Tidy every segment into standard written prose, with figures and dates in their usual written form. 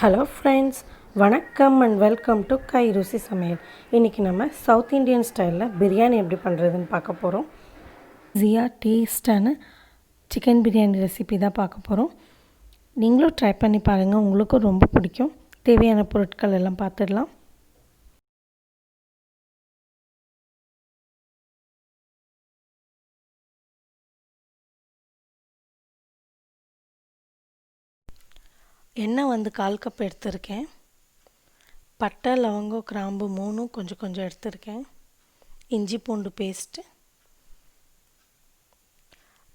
Hello friends, வணக்கம் and welcome to Kairuchi சமையல். இன்றைக்கி நம்ம சவுத் இண்டியன் ஸ்டைலில் பிரியாணி எப்படி பண்ணுறதுன்னு பார்க்க போகிறோம். ஈஸியாக டேஸ்டான சிக்கன் பிரியாணி ரெசிபி தான் பார்க்க போகிறோம். நீங்களும் ட்ரை பண்ணி பாருங்கள், உங்களுக்கும் ரொம்ப பிடிக்கும். தேவையான பொருட்கள் எல்லாம் பார்த்துடலாம். எண்ணெய் 1/4 கப் எடுத்திருக்கேன். பட்டை, லவங்கம், கிராம்பு 3 கொஞ்சம் எடுத்திருக்கேன். இஞ்சி பூண்டு பேஸ்ட்டு,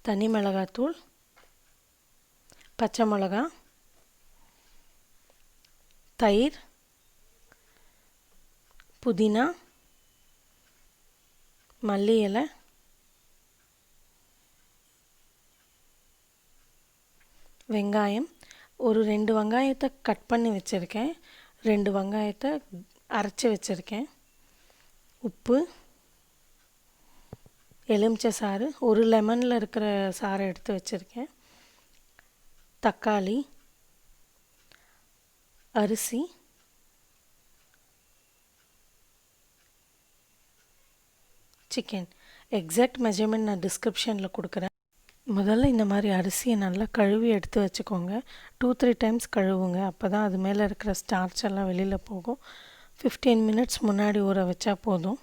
தனி மிளகாத்தூள், பச்சை மிளகா, தயிர், புதினா, மல்லி இலை, வெங்காயம். ஒரு 2 வெங்காயத்தை கட் பண்ணி வச்சுருக்கேன். 2 வெங்காயத்தை அரைச்சி வச்சுருக்கேன். உப்பு, எலுமிச்சை சாறு, ஒரு லெமனில் இருக்கிற சாறை எடுத்து வச்சுருக்கேன். தக்காளி, அரிசி, சிக்கன். எக்ஸாக்ட் மெஷர்மெண்ட் நான் டிஸ்கிரிப்ஷனில் கொடுக்குறேன். முதல்ல இந்த மாதிரி அரிசியை நல்லா கழுவி எடுத்து வச்சுக்கோங்க. 2-3 டைம்ஸ் கழுவுங்க, அப்போ தான் அது மேலே இருக்கிற ஸ்டார்ச் எல்லாம் வெளியில் போகும். 15 மினிட்ஸ் முன்னாடி ஊற வச்சா போதும்.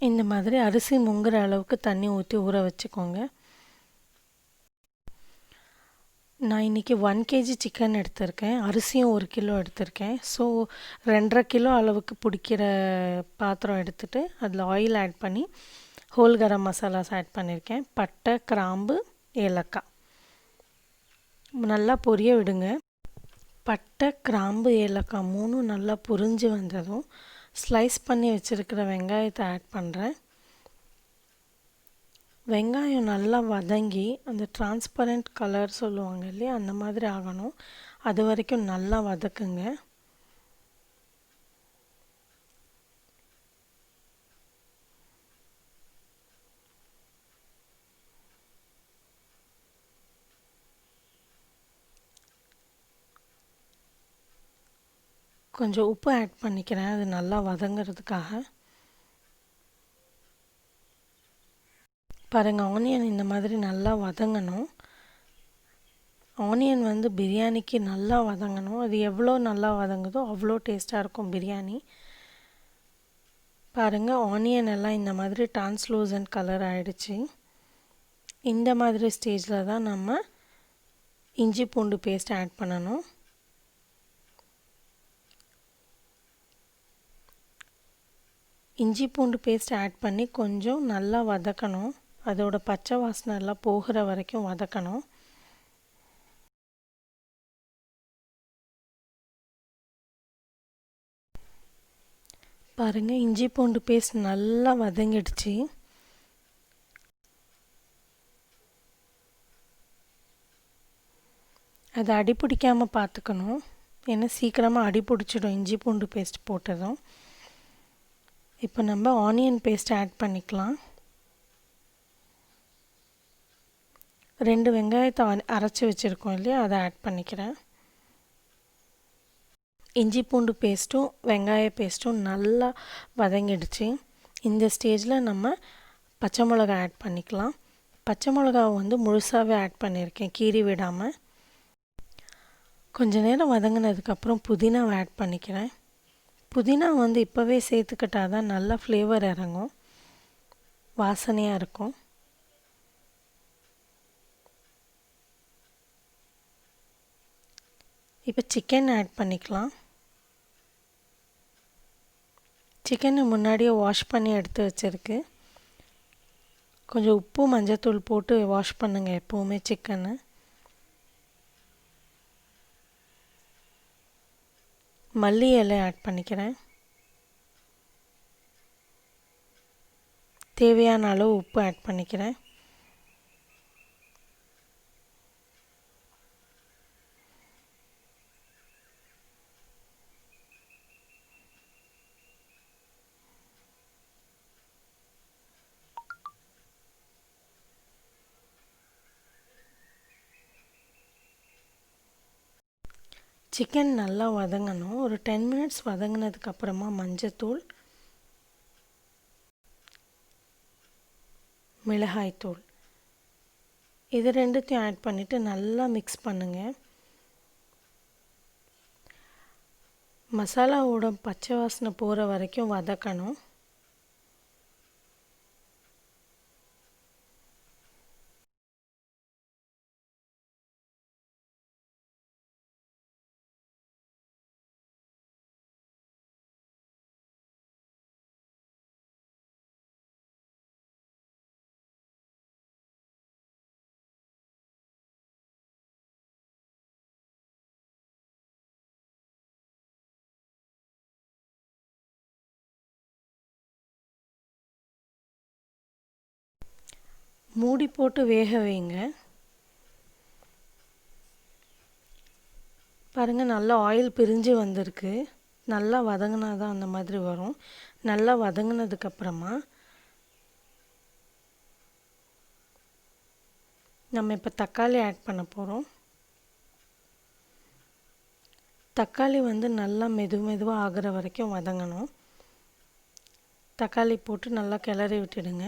இந்த மாதிரி அரிசி முங்குற அளவுக்கு தண்ணி ஊற்றி ஊற வச்சுக்கோங்க. நான் இன்றைக்கி 1 kg சிக்கன் எடுத்திருக்கேன். அரிசியும் 1 கிலோ எடுத்திருக்கேன். ஸோ 2.5 கிலோ அளவுக்கு பிடிக்கிற பாத்திரம் எடுத்துகிட்டு அதில் ஆயில் ஆட் பண்ணி ஹோல் கரம் மசாலாஸ் ஆட் பண்ணியிருக்கேன். பட்டை, கிராம்பு, ஏலக்காய் நல்லா பொரிய விடுங்க. பட்டை, கிராம்பு, ஏலக்காய் 3 நல்லா பொரிஞ்சு வந்ததும் ஸ்லைஸ் பண்ணி வச்சுருக்கிற வெங்காயத்தை ஆட் பண்ணுறேன். வெங்காயம் நல்லா வதங்கி அந்த டிரான்ஸ்பரண்ட் கலர் சொல்லுவாங்க இல்லையா, அந்த மாதிரி ஆகணும். அது வரைக்கும் நல்லா வதக்குங்க. கொஞ்சம் உப்பு ஆட் பண்ணிக்கிறேன், அது நல்லா வதங்கிறதுக்காக. பாருங்கள், ஆனியன் இந்த மாதிரி நல்லா வதங்கணும். ஆனியன் பிரியாணிக்கு நல்லா வதங்கணும். அது எவ்வளோ நல்லா வதங்குதோ அவ்வளோ டேஸ்ட்டாக இருக்கும் பிரியாணி. பாருங்கள், ஆனியன் எல்லாம் இந்த மாதிரி டிரான்ஸ்லூசன்ட் கலர் ஆகிடுச்சு. இந்த மாதிரி ஸ்டேஜில் தான் நம்ம இஞ்சி பூண்டு பேஸ்ட் ஆட் பண்ணணும். இஞ்சி பூண்டு பேஸ்ட் ஆட் பண்ணி கொஞ்சம் நல்லா வதக்கணும். அதோட பச்சை வாசனை எல்லாம் போகிற வரைக்கும் வதக்கணும். பாருங்கள், இஞ்சி பூண்டு பேஸ்ட் நல்லா வதங்கிடுச்சு. அதை அடி பிடிக்காமல் பார்த்துக்கணும், ஏன்னா சீக்கிரமாக அடி பிடிச்சிடும் இஞ்சி பூண்டு பேஸ்ட் போட்டதும். இப்போ நம்ம ஆனியன் பேஸ்ட் ஆட் பண்ணிக்கலாம். 2 வெங்காயத்தை அரைச்சி வச்சுருக்கோம் இல்லையா, அதை ஆட் பண்ணிக்கிறேன். இஞ்சி பூண்டு பேஸ்ட்டும் வெங்காய பேஸ்ட்டும் நல்லா வதங்கிடுச்சு. இந்த ஸ்டேஜில் நம்ம பச்சை மிளகா ஆட் பண்ணிக்கலாம். பச்சை மிளகாவை முழுசாகவே ஆட் பண்ணியிருக்கேன், கீறி விடாமல். கொஞ்ச நேரம் வதங்கினதுக்கப்புறம் புதினாவை ஆட் பண்ணிக்கிறேன். புதினா இப்போவே சேர்த்துக்கிட்டால் தான் நல்லா ஃப்ளேவர் இறங்கும், வாசனையாக இருக்கும். இப்போ சிக்கன் ஆட் பண்ணிக்கலாம். சிக்கனை முன்னாடியே வாஷ் பண்ணி எடுத்து வச்சுருக்கு. கொஞ்சம் உப்பு, மஞ்சத்தூள் போட்டு வாஷ் பண்ணுங்கள் எப்போவுமே சிக்கனை. மல்லி இலை ஆட் பண்ணிக்கிறேன். தேவையான அளவு உப்பு ஆட் பண்ணிக்கிறேன். சிக்கன் நல்லா வதங்கணும். ஒரு 10 மினிட்ஸ் வதங்கினதுக்கப்புறமா மஞ்சத்தூள், மிளகாய்த்தூள் இது ரெண்டுத்தையும் ஆட் பண்ணிவிட்டு நல்லா மிக்ஸ் பண்ணுங்கள். மசாலாவோட பச்சை வாசனை போகிற வரைக்கும் வதக்கணும். மூடி போட்டு வேக வைங்க. பாருங்கள், நல்லா ஆயில் பிரிஞ்சு வந்திருக்கு. நல்லா வதங்கினா தான் அந்த மாதிரி வரும். நல்லா வதங்கினதுக்கப்புறமா நம்ம இப்போ தக்காளி ஆட் பண்ண போகிறோம். தக்காளி நல்லா மெதுவாக ஆகிற வரைக்கும் வதங்கணும். தக்காளி போட்டு நல்லா கிளறி விட்டுடுங்க.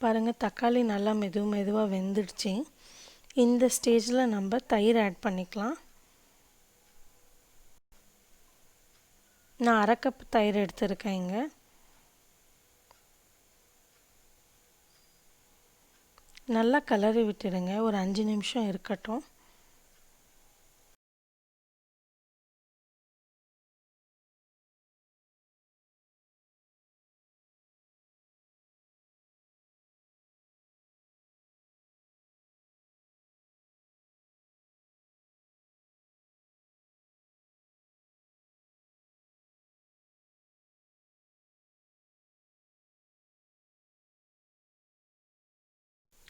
பாருங்கள், தக்காளி நல்லா மெதுவாக வெந்துடுச்சு. இந்த ஸ்டேஜில் நம்ம தயிர் ஆட் பண்ணிக்கலாம். நான் 1/2 கப் தயிர் எடுத்துருக்கேங்க. நல்லா கிளறி விட்டுடுங்க. ஒரு 5 நிமிஷம் இருக்கட்டும்.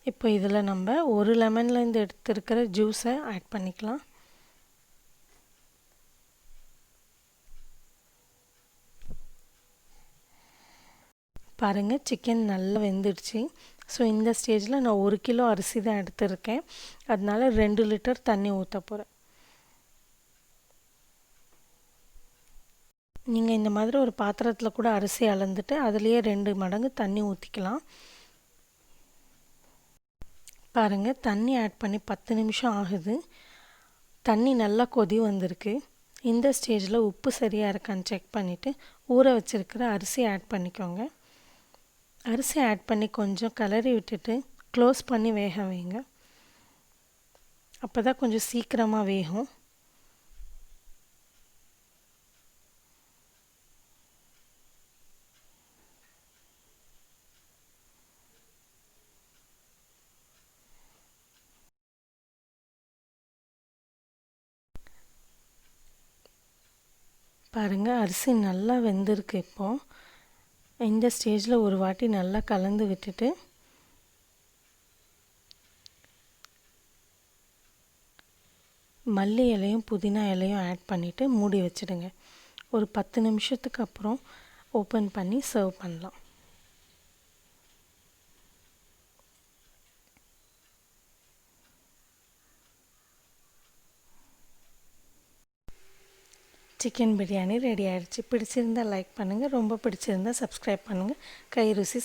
இப்போ இதில் நம்ம ஒரு லெமன்லேருந்து எடுத்துருக்கிற ஜூஸை ஆட் பண்ணிக்கலாம். பாருங்கள், சிக்கன் நல்லா வெந்துடுச்சு. ஸோ இந்த ஸ்டேஜில் நான் 1 கிலோ அரிசி தான் எடுத்திருக்கேன். அதனால 2 லிட்டர் தண்ணி ஊற்ற போகிறேன். நீங்கள் இந்த மாதிரி ஒரு பாத்திரத்தில் கூட அரிசி அளந்துட்டு அதுலேயே 2 மடங்கு தண்ணி ஊற்றிக்கலாம். பாருங்கள், தண்ணி ஆட் பண்ணி 10 நிமிஷம் ஆகுது. தண்ணி நல்லா கொதி வந்திருக்கு. இந்த ஸ்டேஜில் உப்பு சரியாக இருக்கான்னு செக் பண்ணிவிட்டு ஊற வச்சுருக்கிற அரிசி ஆட் பண்ணிக்கோங்க. அரிசி ஆட் பண்ணி கொஞ்சம் கிளறி விட்டுட்டு க்ளோஸ் பண்ணி வேக வைங்க. அப்போ தான் கொஞ்சம் சீக்கிரமாக வேகும். பாருங்கள், அரிசி நல்லா வெந்திருக்கு. இப்போது இந்த ஸ்டேஜில் ஒரு வாட்டி நல்லா கலந்து விட்டுட்டு மல்லி இலையும் புதினா இலையும் ஆட் பண்ணிவிட்டு மூடி வச்சுடுங்க. ஒரு 10 நிமிஷத்துக்கு அப்புறம் ஓப்பன் பண்ணி சர்வ் பண்ணலாம். சிக்கன் பிரியாணி ரெடி ஆகிடுச்சு. பிடிச்சிருந்தால் லைக் பண்ணுங்கள். ரொம்ப பிடிச்சிருந்தால் சப்ஸ்கிரைப் பண்ணுங்கள். கைருசி